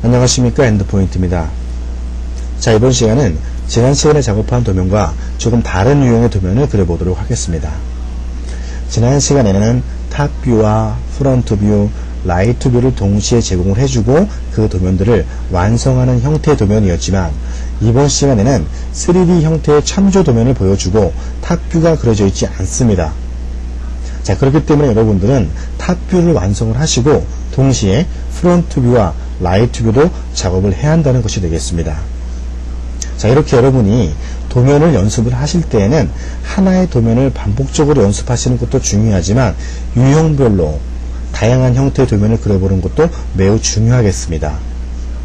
안녕하십니까, 엔드포인트입니다. 자, 이번 시간은 지난 시간에 작업한 도면과 조금 다른 유형의 도면을 그려보도록 하겠습니다. 지난 시간에는 탑뷰와 프론트뷰, 라이트뷰를 동시에 제공을 해주고 그 도면들을 완성하는 형태의 도면이었지만, 이번 시간에는 3D 형태의 참조 도면을 보여주고 탑뷰가 그려져 있지 않습니다. 자, 그렇기 때문에 여러분들은 탑뷰를 완성을 하시고 동시에 프론트뷰와 라이트뷰도 작업을 해야 한다는 것이 되겠습니다. 자, 이렇게 여러분이 도면을 연습을 하실 때에는 하나의 도면을 반복적으로 연습하시는 것도 중요하지만 유형별로 다양한 형태의 도면을 그려보는 것도 매우 중요하겠습니다.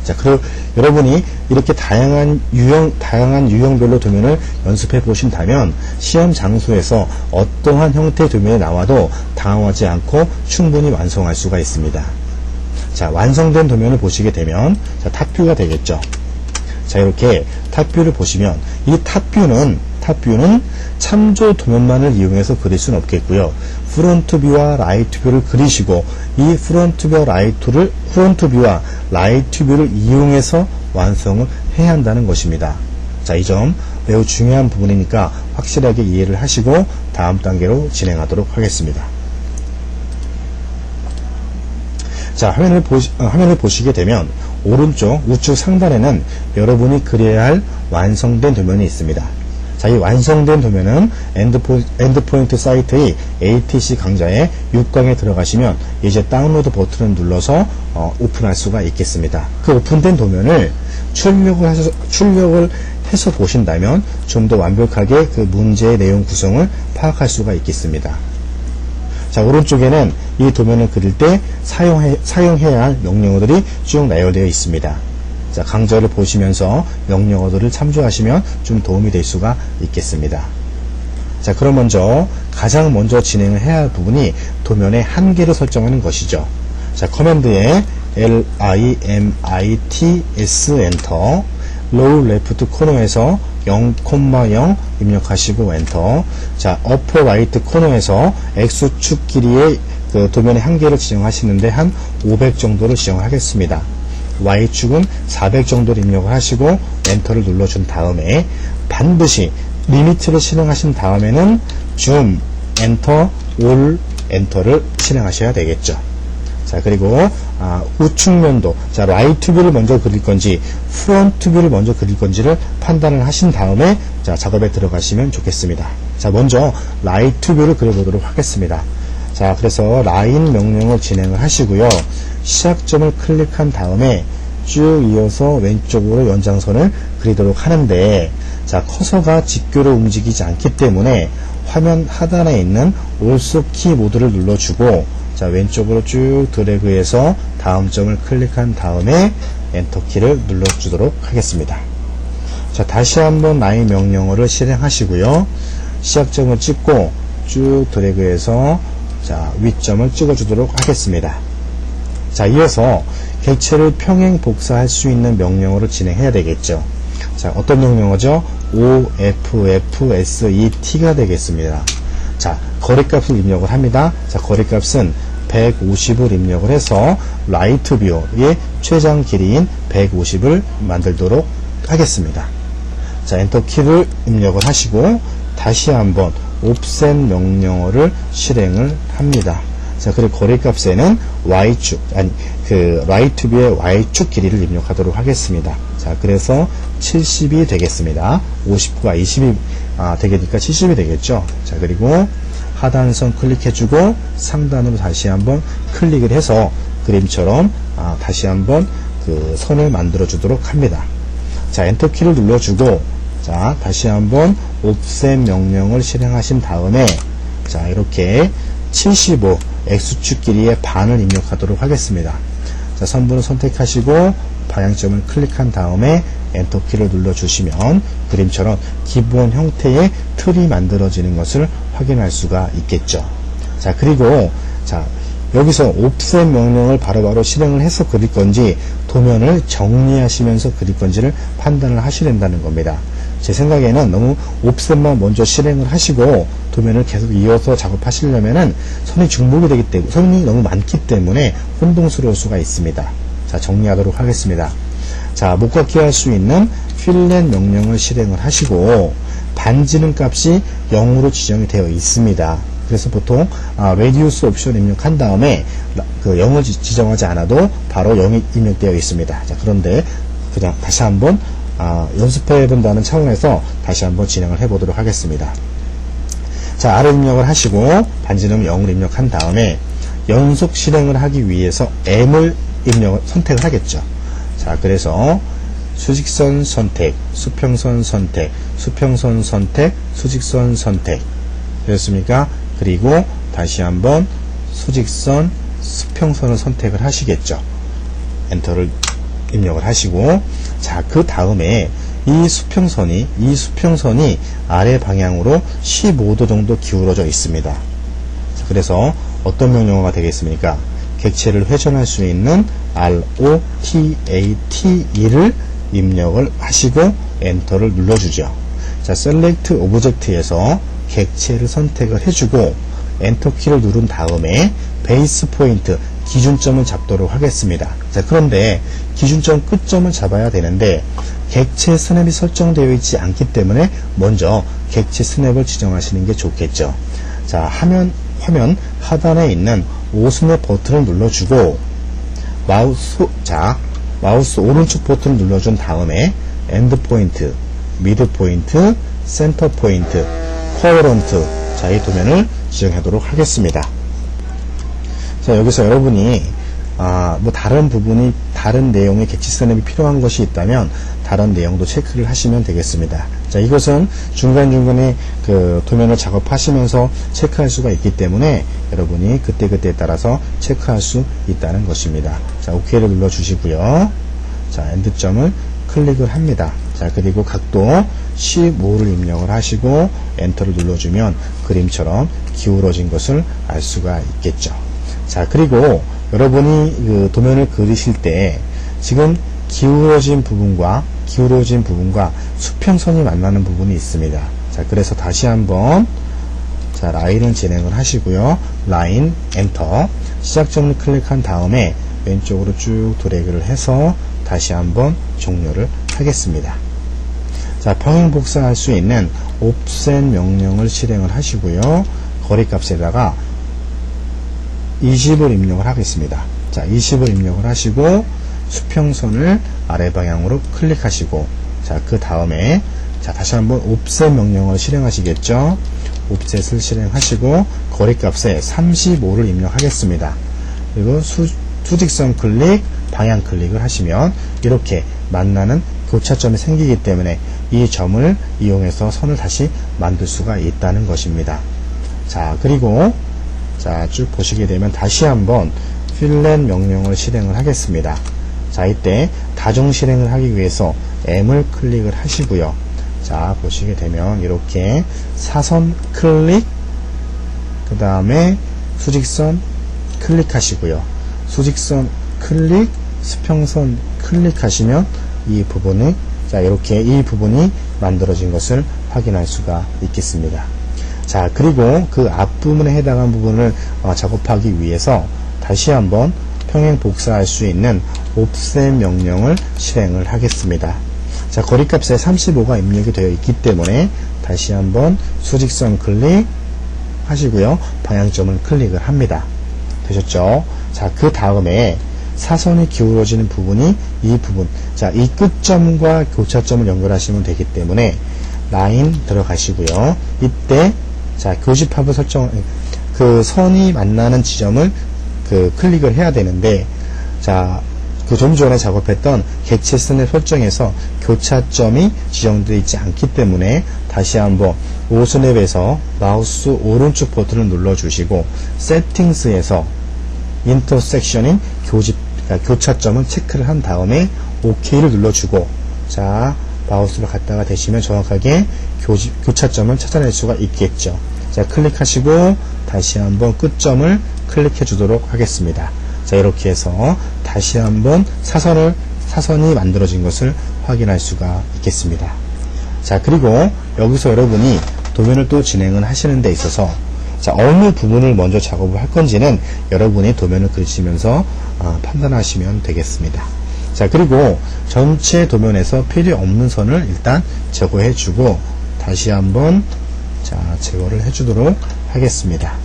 자, 그리고 여러분이 이렇게 다양한 유형별로 도면을 연습해 보신다면 시험 장소에서 어떠한 형태의 도면이 나와도 당황하지 않고 충분히 완성할 수가 있습니다. 자, 완성된 도면을 보시게 되면 자, 탑뷰가 되겠죠. 자, 이렇게 탑뷰를 보시면 이 탑뷰는 참조 도면만을 이용해서 그릴 수는 없겠고요. 프론트뷰와 라이트뷰를 그리시고 이 프론트뷰와 라이트뷰를 이용해서 완성을 해야 한다는 것입니다. 자, 이 점 매우 중요한 부분이니까 확실하게 이해를 하시고 다음 단계로 진행하도록 하겠습니다. 자, 화면을 보시게 되면 오른쪽 우측 상단에는 여러분이 그려야 할 완성된 도면이 있습니다. 자, 이 완성된 도면은 엔드포인트 사이트의 ATC 강좌의 6강에 들어가시면 이제 다운로드 버튼을 눌러서 오픈할 수가 있겠습니다. 그 오픈된 도면을 출력을 해서 보신다면 좀 더 완벽하게 그 문제의 내용 구성을 파악할 수가 있겠습니다. 자, 오른쪽에는 이 도면을 그릴 때 사용해야 할 명령어들이 쭉 나열되어 있습니다. 자, 강좌를 보시면서 명령어들을 참조하시면 좀 도움이 될 수가 있겠습니다. 자, 그럼 가장 먼저 진행을 해야 할 부분이 도면의 한계를 설정하는 것이죠. 자, 커맨드에 LIMITS 엔터, 로우 레프트 코너에서 0,0 입력하시고 엔터. 자, 어퍼 라이트 코너에서 X축 길이의 그 도면의 한계를 지정하시는데 한 500 정도를 지정하겠습니다. Y축은 400 정도를 입력을 하시고 엔터를 눌러준 다음에 반드시 리미트를 실행하신 다음에는 줌, 엔터, 올, 엔터를 실행하셔야 되겠죠. 자, 그리고 우측면도, 자, 라이트뷰를 먼저 그릴 건지 프론트뷰를 먼저 그릴 건지를 판단을 하신 다음에 자, 작업에 들어가시면 좋겠습니다. 자, 먼저 라이트뷰를 그려보도록 하겠습니다. 자, 그래서 라인 명령을 진행을 하시고요. 시작점을 클릭한 다음에 쭉 이어서 왼쪽으로 연장선을 그리도록 하는데, 자, 커서가 직교로 움직이지 않기 때문에 화면 하단에 있는 올소 키 모드를 눌러주고, 자, 왼쪽으로 쭉 드래그해서 다음 점을 클릭한 다음에 엔터키를 눌러주도록 하겠습니다. 자, 다시 한번 라인 명령어를 실행하시고요. 시작점을 찍고 쭉 드래그해서 자, 위점을 찍어주도록 하겠습니다. 자, 이어서 객체를 평행 복사할 수 있는 명령어를 진행해야 되겠죠. 자, 어떤 명령어죠? OFFSET가 되겠습니다. 자, 거리값을 입력을 합니다. 자, 거리값은 150을 입력을 해서 라이트 뷰의 최장 길이인 150을 만들도록 하겠습니다. 자, 엔터키를 입력을 하시고 다시 한번 옵셋 명령어를 실행을 합니다. 자, 그리고 거리값에는 Y축, 라이트 뷰의 Y축 길이를 입력하도록 하겠습니다. 자, 그래서 70이 되겠습니다. 50과 20이 되니까 70이 되겠죠. 자, 그리고 하단선 클릭해주고 상단으로 다시 한번 클릭을 해서 그림처럼 다시 한번 그 선을 만들어 주도록 합니다. 자, 엔터키를 눌러주고 자, 다시 한번 옵셋 명령을 실행하신 다음에 자, 이렇게 75 X축 길이의 반을 입력하도록 하겠습니다. 자, 선분을 선택하시고 방향점을 클릭한 다음에 엔터키를 눌러주시면 그림처럼 기본 형태의 틀이 만들어지는 것을 확인할 수가 있겠죠. 자, 그리고 자, 여기서 옵셋 명령을 바로바로 실행을 해서 그릴 건지 도면을 정리하시면서 그릴 건지를 판단을 하셔야 된다는 겁니다. 제 생각에는 너무 옵셋만 먼저 실행을 하시고 도면을 계속 이어서 작업하시려면은 선이 중복이 되기 때문에 선이 너무 많기 때문에 혼동스러울 수가 있습니다. 자, 자, 정리하도록 하겠습니다. 자, 목각기 할 수 있는 필렛 명령을 실행을 하시고 반지름 값이 0으로 지정이 되어 있습니다. 그래서 보통 레디우스 옵션 입력한 다음에 그 0을 지정하지 않아도 바로 0이 입력되어 있습니다. 자, 그런데 그냥 다시 한번 연습해 본다는 차원에서 다시 한번 진행을 해 보도록 하겠습니다. 자, R을 입력을 하시고 반지름 0을 입력한 다음에 연속 실행을 하기 위해서 M을 선택을 하겠죠. 자, 그래서 수직선 선택, 수평선 선택, 수평선 선택, 수직선 선택 되었습니까? 그리고 다시 한번 수직선, 수평선을 선택을 하시겠죠. 엔터를 입력을 하시고, 자, 그 다음에 이 수평선이 아래 방향으로 15도 정도 기울어져 있습니다. 자, 그래서 어떤 명령어가 되겠습니까? 객체를 회전할 수 있는 ROTATE를 입력을 하시고 엔터를 눌러주죠. 자, Select Object에서 객체를 선택을 해주고 엔터 키를 누른 다음에 베이스 포인트 기준점을 잡도록 하겠습니다. 자, 그런데 기준점 끝점을 잡아야 되는데 객체 스냅이 설정되어 있지 않기 때문에 먼저 객체 스냅을 지정하시는 게 좋겠죠. 자, 화면 하단에 있는 오스냅 버튼을 눌러주고 마우스 오른쪽 버튼을 눌러준 다음에 엔드 포인트, 미드 포인트, 센터 포인트, 커런트, 자, 이 도면을 지정하도록 하겠습니다. 자, 여기서 여러분이 뭐 다른 내용의 객체 스냅이 필요한 것이 있다면 다른 내용도 체크를 하시면 되겠습니다. 자, 이것은 중간중간에 그 도면을 작업하시면서 체크할 수가 있기 때문에 여러분이 그때그때에 따라서 체크할 수 있다는 것입니다. 자, OK를 눌러 주시고요. 자, 엔드점을 클릭을 합니다. 자, 그리고 각도 15를 입력을 하시고 엔터를 눌러주면 그림처럼 기울어진 것을 알 수가 있겠죠. 자, 그리고 여러분이 그 도면을 그리실 때 지금 기울어진 부분과 수평선이 만나는 부분이 있습니다. 자, 그래서 다시 한번 자, 라인을 진행을 하시고요. 라인 엔터, 시작점을 클릭한 다음에 왼쪽으로 쭉 드래그를 해서 다시 한번 종료를 하겠습니다. 자, 평행 복사할 수 있는 옵셋 명령을 실행을 하시고요. 거리값에다가 20을 입력을 하겠습니다. 자, 20을 입력을 하시고 수평선을 아래 방향으로 클릭하시고, 자, 그 다음에 자, 다시 한번 옵셋 명령을 실행하시겠죠. 옵셋을 실행하시고 거리값에 35를 입력하겠습니다. 그리고 수직선 클릭, 방향 클릭을 하시면 이렇게 만나는 교차점이 생기기 때문에 이 점을 이용해서 선을 다시 만들 수가 있다는 것입니다. 자, 그리고 자, 쭉 보시게 되면 다시 한번 필렛 명령을 실행을 하겠습니다. 자, 이때 다중 실행을 하기 위해서 M을 클릭을 하시고요. 자, 보시게 되면 이렇게 사선 클릭, 그 다음에 수직선 클릭하시고요. 수직선 클릭, 수평선 클릭하시면 이 부분이, 자, 이렇게 이 부분이 만들어진 것을 확인할 수가 있겠습니다. 자, 그리고 그 앞부분에 해당한 부분을 작업하기 위해서 다시 한번 평행 복사할 수 있는 옵셋 명령을 실행을 하겠습니다. 자, 거리값에 35가 입력이 되어 있기 때문에 다시 한번 수직선 클릭 하시고요. 방향점을 클릭을 합니다. 되셨죠? 자, 그 다음에 사선이 기울어지는 부분이 이 부분, 자, 이 끝점과 교차점을 연결하시면 되기 때문에 라인 들어가시고요. 이때 자, 교집합을 그 선이 만나는 지점을 클릭을 해야 되는데, 자, 그 좀 전에 작업했던 객체 스냅 설정에서 교차점이 지정되어 있지 않기 때문에 다시 한번 오스냅에서 마우스 오른쪽 버튼을 눌러주시고 세팅스에서 인터섹션인 교차점을 체크를 한 다음에 OK를 눌러주고, 자, 마우스를 갖다가 대시면 정확하게 교차점을 찾아낼 수가 있겠죠. 자, 클릭하시고 다시 한번 끝점을 클릭해 주도록 하겠습니다. 자, 이렇게 해서 다시 한번 사선이 만들어진 것을 확인할 수가 있겠습니다. 자, 그리고 여기서 여러분이 도면을 또 진행을 하시는 데 있어서 자, 어느 부분을 먼저 작업을 할 건지는 여러분이 도면을 그리시면서 판단하시면 되겠습니다. 자, 그리고 전체 도면에서 필요 없는 선을 일단 제거해 주고 다시 한번 자, 제거를 해 주도록 하겠습니다.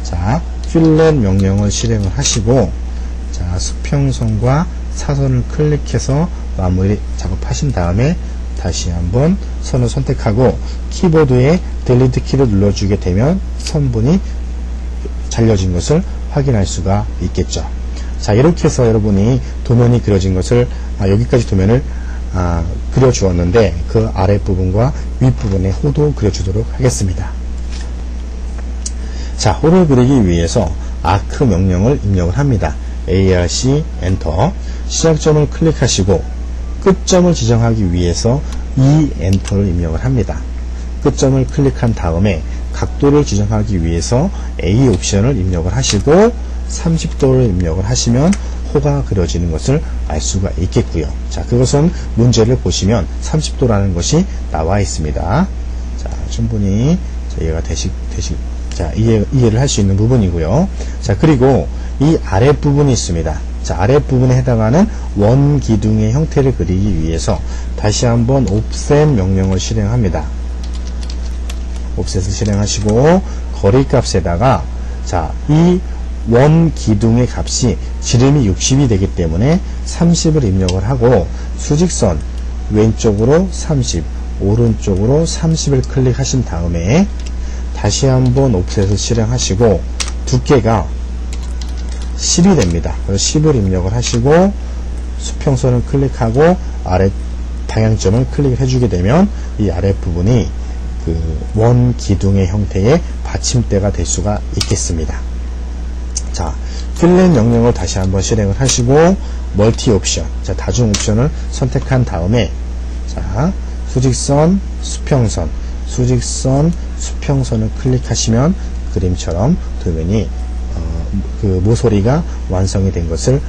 자, 필렛 명령을 실행을 하시고 자, 수평선과 사선을 클릭해서 마무리 작업하신 다음에 다시 한번 선을 선택하고 키보드에 딜리트 키를 눌러주게 되면 선분이 잘려진 것을 확인할 수가 있겠죠. 자, 이렇게 해서 여러분이 도면이 그려진 것을 여기까지 도면을 그려주었는데 그 아랫부분과 윗부분에 호도 그려주도록 하겠습니다. 자, 호를 그리기 위해서 아크 명령을 입력을 합니다. ARC 엔터, 시작점을 클릭하시고 끝점을 지정하기 위해서 E 엔터를 입력을 합니다. 끝점을 클릭한 다음에 각도를 지정하기 위해서 A 옵션을 입력을 하시고 30도를 입력을 하시면 호가 그려지는 것을 알 수가 있겠고요. 자, 그것은 문제를 보시면 30도라는 것이 나와 있습니다. 자, 충분히 이해가 이해를 할 수 있는 부분이고요. 자, 그리고 이 아랫부분이 있습니다. 자, 아랫부분에 해당하는 원 기둥의 형태를 그리기 위해서 다시 한번 옵셋 명령을 실행합니다. 옵셋을 실행하시고 거리값에다가 자, 이 원 기둥의 값이 지름이 60이 되기 때문에 30을 입력을 하고 수직선 왼쪽으로 30, 오른쪽으로 30을 클릭하신 다음에 다시 한번 옵셋을 실행하시고 두께가 10이 됩니다. 그래서 10을 입력을 하시고 수평선을 클릭하고 아래 방향점을 클릭을 해주게 되면 이 아랫부분이 그 원 기둥의 형태의 받침대가 될 수가 있겠습니다. 자, 필렛 명령을 다시 한번 실행을 하시고 멀티 옵션, 자, 다중 옵션을 선택한 다음에 자, 수직선, 수평선, 수직선, 수평선을 클릭하시면 그림처럼 도면이 그 모서리가 완성이 된 것을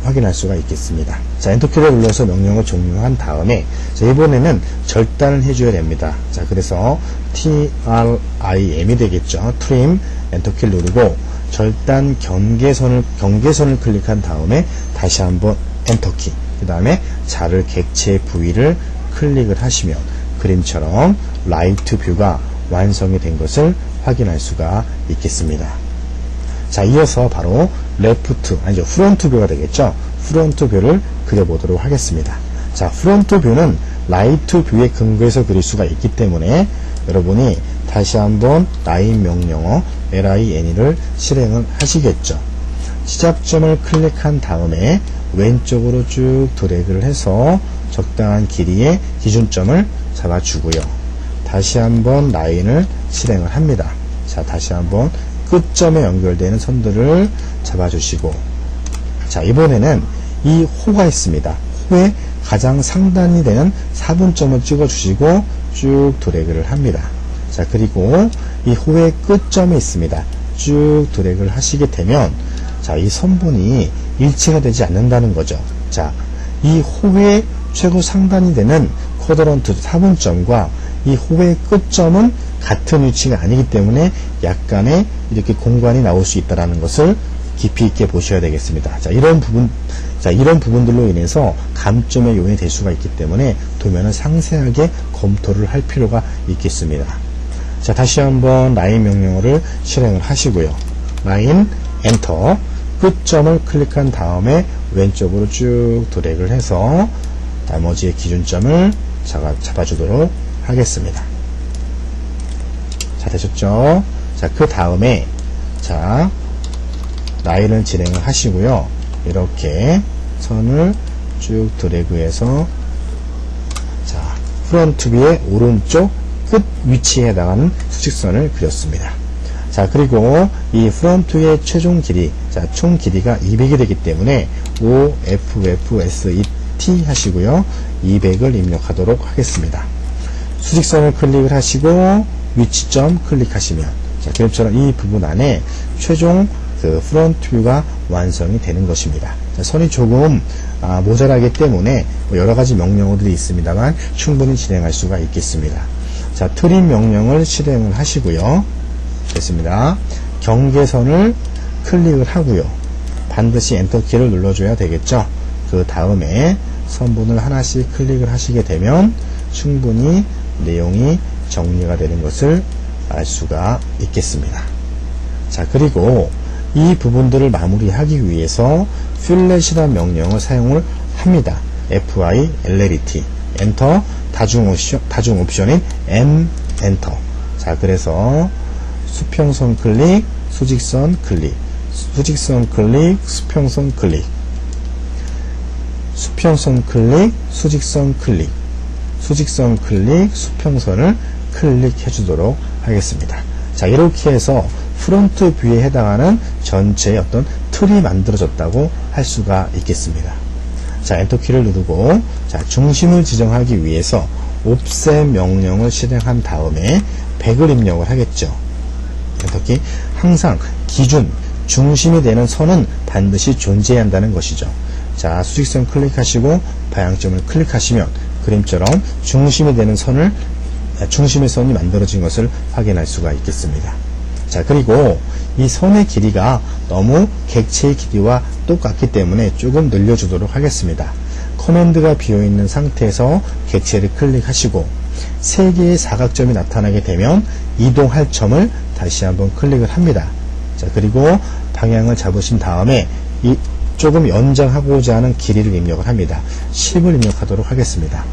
확인할 수가 있겠습니다. 자, 엔터키를 눌러서 명령을 종료한 다음에 자, 이번에는 절단을 해줘야 됩니다. 자, 그래서 TRIM이 되겠죠. 트림 엔터키를 누르고 절단 경계선을 클릭한 다음에 다시 한번 엔터키, 그 다음에 자를 객체 부위를 클릭을 하시면 그림처럼 라이트 뷰가 완성이 된 것을 확인할 수가 있겠습니다. 자, 이어서 바로 프론트 뷰가 되겠죠. 프론트 뷰를 그려보도록 하겠습니다. 자, 프론트 뷰는 라이트 뷰에 근거해서 그릴 수가 있기 때문에 여러분이 다시 한번 라인 명령어 LINE를 실행을 하시겠죠. 시작점을 클릭한 다음에 왼쪽으로 쭉 드래그를 해서 적당한 길이의 기준점을 잡아주고요. 다시 한번 라인을 실행을 합니다. 자, 다시 한번 끝점에 연결되는 선들을 잡아주시고 자, 이번에는 이 호가 있습니다. 호의 가장 상단이 되는 4분점을 찍어주시고 쭉 드래그를 합니다. 자, 그리고 이 호의 끝점이 있습니다. 쭉 드래그를 하시게 되면 자, 이 선분이 일치가 되지 않는다는 거죠. 자, 이 호의 최고 상단이 되는 쿼드런트 4분점과 이 호의 끝점은 같은 위치가 아니기 때문에 약간의 이렇게 공간이 나올 수 있다는 것을 깊이 있게 보셔야 되겠습니다. 자, 이런 부분들로 인해서 감점의 요인이 될 수가 있기 때문에 도면을 상세하게 검토를 할 필요가 있겠습니다. 자, 다시 한번 라인 명령어를 실행을 하시고요. 라인 엔터, 끝점을 클릭한 다음에 왼쪽으로 쭉 드래그를 해서 나머지의 기준점을 잡아주도록 하겠습니다. 자, 되셨죠? 자, 그 다음에 자, 라인을 진행을 하시고요. 이렇게 선을 쭉 드래그해서 자, 프론트 뷰의 오른쪽 끝 위치에 해당하는 수직선을 그렸습니다. 자, 그리고 이 프론트의 최종 길이, 자, 총 길이가 200이 되기 때문에 OFFSET 하시고요. 200을 입력하도록 하겠습니다. 수직선을 클릭을 하시고 위치점 클릭하시면 자, 그림처럼 이 부분 안에 최종 그 프론트 뷰가 완성이 되는 것입니다. 자, 선이 조금 모자라기 때문에 여러 가지 명령어들이 있습니다만 충분히 진행할 수가 있겠습니다. 자, 트림 명령을 실행을 하시고요. 됐습니다. 경계선을 클릭을 하고요. 반드시 엔터키를 눌러줘야 되겠죠. 그 다음에 선분을 하나씩 클릭을 하시게 되면 충분히 내용이 정리가 되는 것을 알 수가 있겠습니다. 자, 그리고 이 부분들을 마무리하기 위해서 필렛이라는 명령을 사용을 합니다. FILLET 엔터, 다중 옵션인 M 엔터. 자, 그래서 수평선 클릭, 수직선 클릭, 수직선 클릭, 수평선 클릭, 수평선 클릭, 수직선 클릭, 수직선 클릭, 수평선을 클릭해 주도록 하겠습니다. 자, 이렇게 해서 프론트 뷰에 해당하는 전체의 어떤 틀이 만들어졌다고 할 수가 있겠습니다. 자, 엔터키를 누르고, 자, 중심을 지정하기 위해서 옵셋 명령을 실행한 다음에 100을 입력을 하겠죠. 엔터키. 항상 기준, 중심이 되는 선은 반드시 존재해야 한다는 것이죠. 자, 수직선 클릭하시고 방향점을 클릭하시면 그림처럼 중심이 되는 선을, 중심의 선이 만들어진 것을 확인할 수가 있겠습니다. 자, 그리고 이 선의 길이가 너무 객체의 길이와 똑같기 때문에 조금 늘려주도록 하겠습니다. 커맨드가 비어있는 상태에서 객체를 클릭하시고 3개의 사각점이 나타나게 되면 이동할 점을 다시 한번 클릭을 합니다. 자, 그리고 방향을 잡으신 다음에 이 조금 연장하고자 하는 길이를 입력을 합니다. 10을 입력하도록 하겠습니다.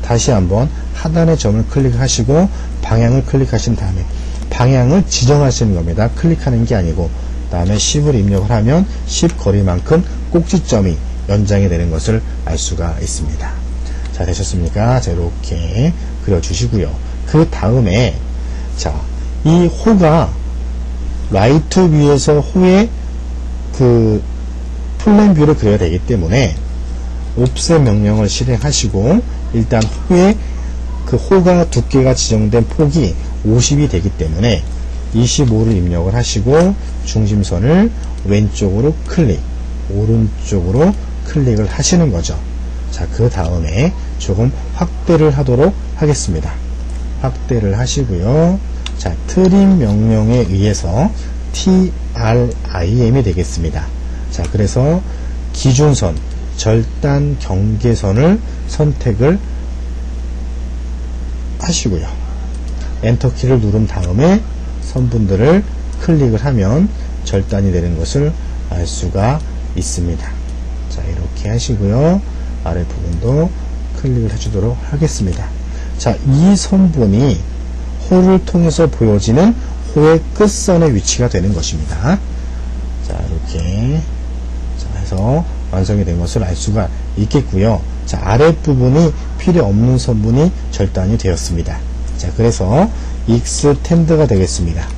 다시 한번 하단의 점을 클릭하시고 방향을 클릭하신 다음에 방향을 지정하시는 겁니다. 클릭하는 게 아니고, 그 다음에 10을 입력을 하면 10 거리만큼 꼭지점이 연장이 되는 것을 알 수가 있습니다. 자, 되셨습니까? 자, 이렇게 그려주시고요. 그 다음에, 자, 이 호가 라이트 뷰에서 호의 그 플랜 뷰를 그려야 되기 때문에 옵셋 명령을 실행하시고, 일단 호의 그 호가 두께가 지정된 폭이 50이 되기 때문에 25를 입력을 하시고 중심선을 왼쪽으로 클릭, 오른쪽으로 클릭을 하시는 거죠. 자, 그 다음에 조금 확대를 하도록 하겠습니다. 확대를 하시고요. 자, 트림 명령에 의해서 TRIM이 되겠습니다. 자, 그래서 기준선, 절단 경계선을 선택을 하시고요. 엔터키를 누른 다음에 선분들을 클릭을 하면 절단이 되는 것을 알 수가 있습니다. 자, 이렇게 하시고요. 아래 부분도 클릭을 해주도록 하겠습니다. 자, 이 선분이 호를 통해서 보여지는 호의 끝선의 위치가 되는 것입니다. 자, 이렇게 자, 해서 완성이 된 것을 알 수가 있겠고요. 자, 아랫부분이 필요 없는 선분이 절단이 되었습니다. 자, 그래서 익스텐드가 되겠습니다.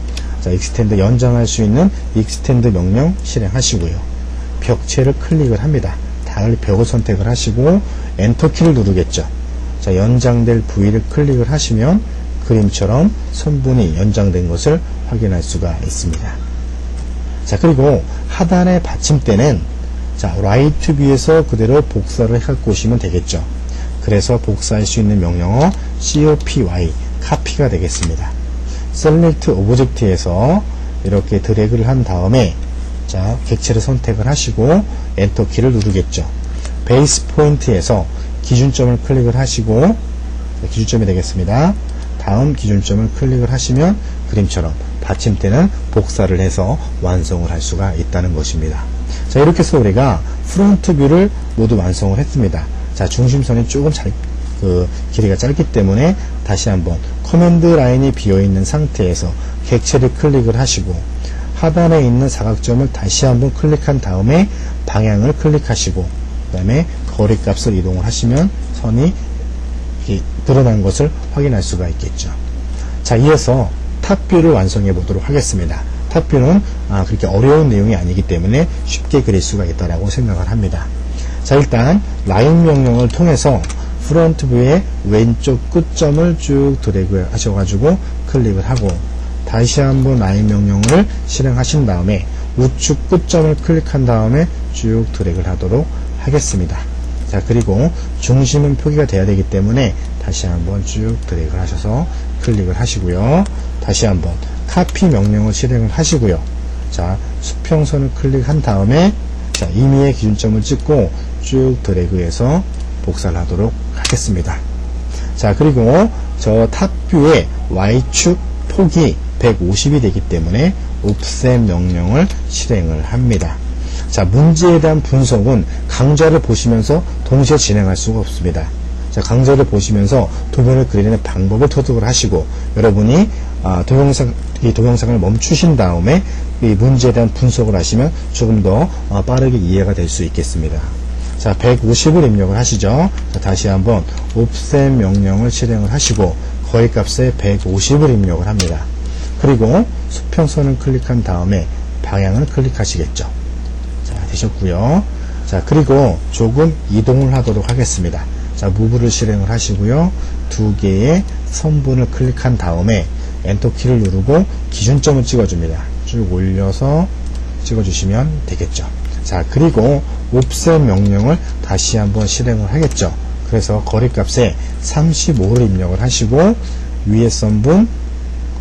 자, 익스텐드 연장할 수 있는 익스텐드 명령 실행하시고요. 벽체를 클릭을 합니다. 다을 벽을 선택을 하시고 엔터키를 누르겠죠. 자, 연장될 부위를 클릭을 하시면 그림처럼 선분이 연장된 것을 확인할 수가 있습니다. 자, 그리고 하단의 받침대는 자, 라이트 뷰에서 그대로 복사를 해갖고 오시면 되겠죠. 그래서 복사할 수 있는 명령어 COPY, 카피가 되겠습니다. 셀렉트 오브젝트에서 이렇게 드래그를 한 다음에 자, 객체를 선택을 하시고 엔터키를 누르겠죠. 베이스 포인트에서 기준점을 클릭을 하시고 기준점이 되겠습니다. 다음 기준점을 클릭을 하시면 그림처럼 받침대는 복사를 해서 완성을 할 수가 있다는 것입니다. 자, 이렇게 해서 우리가 프론트 뷰를 모두 완성을 했습니다. 자, 중심선이 조금 길이가 짧기 때문에 다시 한번 커맨드 라인이 비어있는 상태에서 객체를 클릭을 하시고 하단에 있는 사각점을 다시 한번 클릭한 다음에 방향을 클릭하시고 그 다음에 거리값을 이동을 하시면 선이 드러난 것을 확인할 수가 있겠죠. 자, 이어서 탑뷰를 완성해 보도록 하겠습니다. 탑뷰는 그렇게 어려운 내용이 아니기 때문에 쉽게 그릴 수가 있다고 생각을 합니다. 자, 일단 라인 명령을 통해서 프론트 뷰의 왼쪽 끝점을 쭉 드래그 하셔가지고 클릭을 하고 다시 한번 라인 명령을 실행하신 다음에 우측 끝점을 클릭한 다음에 쭉 드래그를 하도록 하겠습니다. 자, 그리고 중심은 표기가 돼야 되기 때문에 다시 한번 쭉 드래그를 하셔서 클릭을 하시고요. 다시 한번 카피 명령을 실행을 하시고요. 자, 수평선을 클릭한 다음에 자, 임의의 기준점을 찍고 쭉 드래그해서 복사를 하도록 하겠습니다. 자, 그리고 저 탑뷰의 Y축 폭이 150이 되기 때문에 옵셋 명령을 실행을 합니다. 자, 문제에 대한 분석은 강좌를 보시면서 동시에 진행할 수가 없습니다. 자, 강좌를 보시면서 도면을 그리는 방법을 터득을 하시고 여러분이 이 동영상을 멈추신 다음에 이 문제에 대한 분석을 하시면 조금 더 빠르게 이해가 될 수 있겠습니다. 자, 150을 입력을 하시죠. 자, 다시 한번 옵셋 명령을 실행을 하시고 거리값에 150을 입력을 합니다. 그리고 수평선을 클릭한 다음에 방향을 클릭하시겠죠. 자, 되셨고요. 자, 그리고 조금 이동을 하도록 하겠습니다. 자, 무브를 실행을 하시고요. 두 개의 선분을 클릭한 다음에 엔터 키를 누르고 기준점을 찍어줍니다. 쭉 올려서 찍어주시면 되겠죠. 자, 그리고 옵셋 명령을 다시 한번 실행을 하겠죠. 그래서 거리값에 35를 입력을 하시고 위에 선분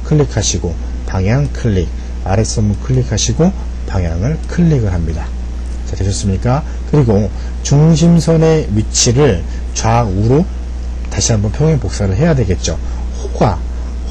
클릭하시고 방향 클릭, 아래 선분 클릭하시고 방향을 클릭을 합니다. 자, 되셨습니까? 그리고 중심선의 위치를 좌우로 다시 한번 평행 복사를 해야 되겠죠.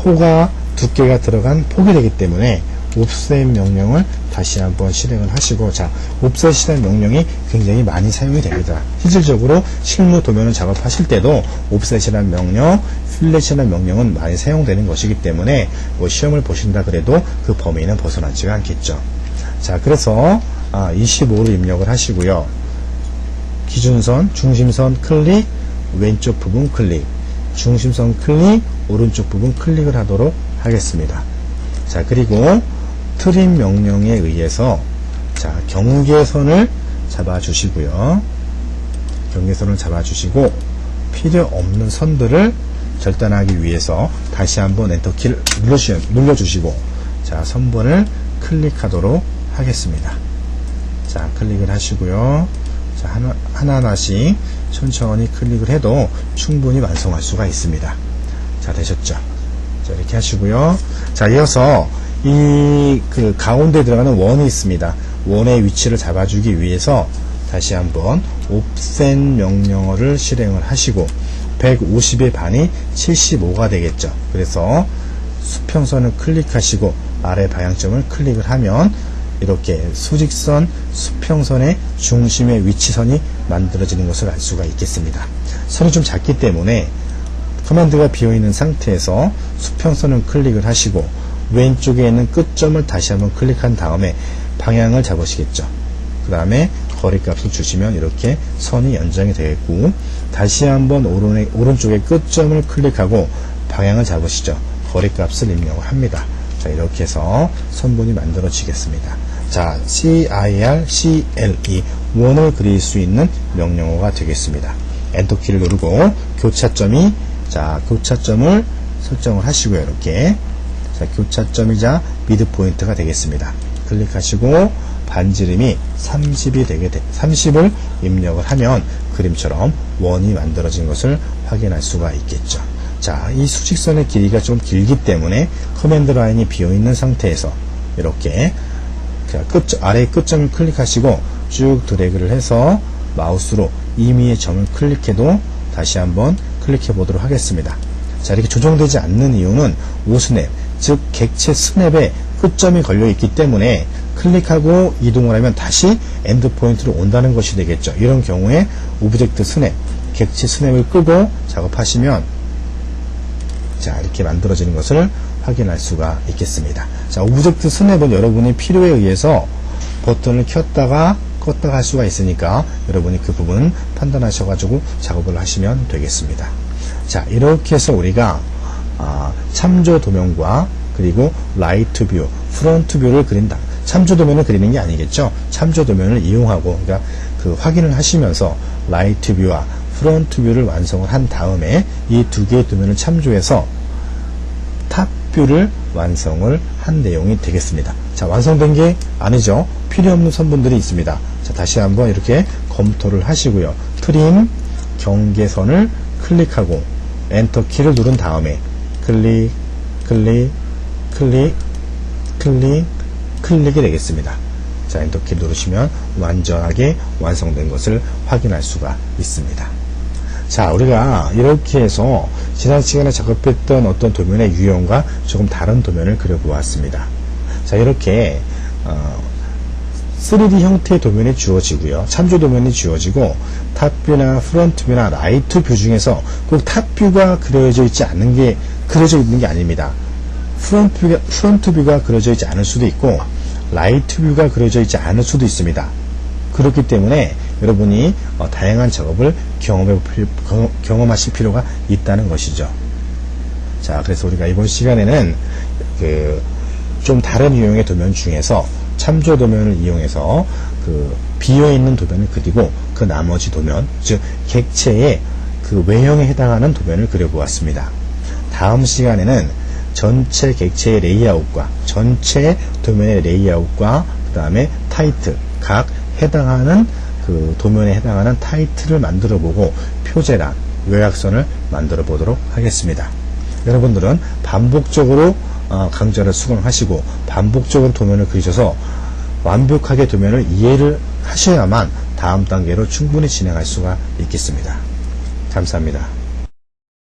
호가 두께가 들어간 폭이 되기 때문에 옵셋 명령을 다시 한번 실행을 하시고, 자, 옵셋 실행 명령이 굉장히 많이 사용이 됩니다. 실질적으로 실무 도면을 작업하실 때도 옵셋이라는 명령, 필렛이라는 명령은 많이 사용되는 것이기 때문에 뭐 시험을 보신다 그래도 그 범위는 벗어나지가 않겠죠. 자, 그래서 25를 입력을 하시고요. 기준선, 중심선 클릭, 왼쪽 부분 클릭, 중심선 클릭, 오른쪽 부분 클릭을 하도록 하겠습니다. 자, 그리고 트림 명령에 의해서 자, 경계선을 잡아주시고요. 경계선을 잡아주시고 필요 없는 선들을 절단하기 위해서 다시 한번 엔터키를 눌러주시고 자, 선분을 클릭하도록 하겠습니다. 자, 클릭을 하시고요. 자, 하나하나씩 천천히 클릭을 해도 충분히 완성할 수가 있습니다. 자, 되셨죠? 자, 이렇게 하시고요. 자, 이어서 그 가운데 들어가는 원이 있습니다. 원의 위치를 잡아주기 위해서 다시 한번 옵셋 명령어를 실행을 하시고 150의 반이 75가 되겠죠. 그래서 수평선을 클릭하시고 아래 방향점을 클릭을 하면 이렇게 수직선 수평선의 중심의 위치선이 만들어지는 것을 알 수가 있겠습니다. 선이 좀 작기 때문에 커맨드가 비어있는 상태에서 수평선을 클릭을 하시고 왼쪽에 있는 끝점을 다시 한번 클릭한 다음에 방향을 잡으시겠죠. 그 다음에 거리값을 주시면 이렇게 선이 연장이 되겠고 다시 한번 오른쪽의 끝점을 클릭하고 방향을 잡으시죠. 거리값을 입력을 합니다. 자, 이렇게 해서 선분이 만들어지겠습니다. 자, CIR, CLE 원을 그릴 수 있는 명령어가 되겠습니다. 엔터키를 누르고 교차점이 자, 교차점을 설정을 하시고요. 이렇게 자, 교차점이자 미드포인트가 되겠습니다. 클릭하시고 반지름이 30을 입력을 하면 그림처럼 원이 만들어진 것을 확인할 수가 있겠죠. 자, 이 수직선의 길이가 좀 길기 때문에 커맨드 라인이 비어있는 상태에서 이렇게 아래 끝점을 클릭하시고 쭉 드래그를 해서 마우스로 임의의 점을 클릭해도 다시 한번 클릭해 보도록 하겠습니다. 자, 이렇게 조정되지 않는 이유는 오스냅, 즉 객체 스냅에 끝점이 걸려 있기 때문에 클릭하고 이동을 하면 다시 엔드 포인트로 온다는 것이 되겠죠. 이런 경우에 오브젝트 스냅, 객체 스냅을 끄고 작업하시면 자, 이렇게 만들어지는 것을 확인할 수가 있겠습니다. 자, 오브젝트 스냅은 여러분의 필요에 의해서 버튼을 켰다가 껐다가 할 수가 있으니까 여러분이 그 부분 판단하셔가지고 작업을 하시면 되겠습니다. 자, 이렇게 해서 우리가 참조 도면과 그리고 라이트 뷰, 프론트 뷰를 그린다. 참조 도면을 그리는 게 아니겠죠. 참조 도면을 이용하고 그러니까 그 확인을 하시면서 라이트 뷰와 프론트 뷰를 완성을 한 다음에 이 두 개의 도면을 참조해서 탑 뷰를 완성을 한 내용이 되겠습니다. 자, 완성된 게 아니죠. 필요 없는 선분들이 있습니다. 자, 다시 한번 이렇게 검토를 하시고요. 트림, 경계선을 클릭하고 엔터 키를 누른 다음에 클릭, 클릭, 클릭, 클릭이 되겠습니다. 자, 엔터키 누르시면 완전하게 완성된 것을 확인할 수가 있습니다. 자, 우리가 이렇게 해서 지난 시간에 작업했던 어떤 도면의 유형과 조금 다른 도면을 그려보았습니다. 자, 이렇게 3D 형태의 도면이 주어지고요. 참조 도면이 주어지고 탑뷰나 프론트뷰나 라이트 뷰 중에서 꼭 탑뷰가 그려져 있는 게 아닙니다. 프론트 뷰가 그려져 있지 않을 수도 있고 라이트 뷰가 그려져 있지 않을 수도 있습니다. 그렇기 때문에 여러분이 다양한 작업을 경험하실 필요가 있다는 것이죠. 자, 그래서 우리가 이번 시간에는 좀 다른 유형의 도면 중에서 참조 도면을 이용해서 비어있는 도면을 그리고 그 나머지 도면, 즉 객체의 외형에 해당하는 도면을 그려보았습니다. 다음 시간에는 전체 객체의 레이아웃과 전체 도면의 레이아웃과 그 다음에 타이틀, 각 해당하는 도면에 해당하는 타이틀을 만들어 보고 표제란, 요약선을 만들어 보도록 하겠습니다. 여러분들은 반복적으로 강좌를 수강하시고 반복적으로 도면을 그리셔서 완벽하게 도면을 이해를 하셔야만 다음 단계로 충분히 진행할 수가 있겠습니다. 감사합니다.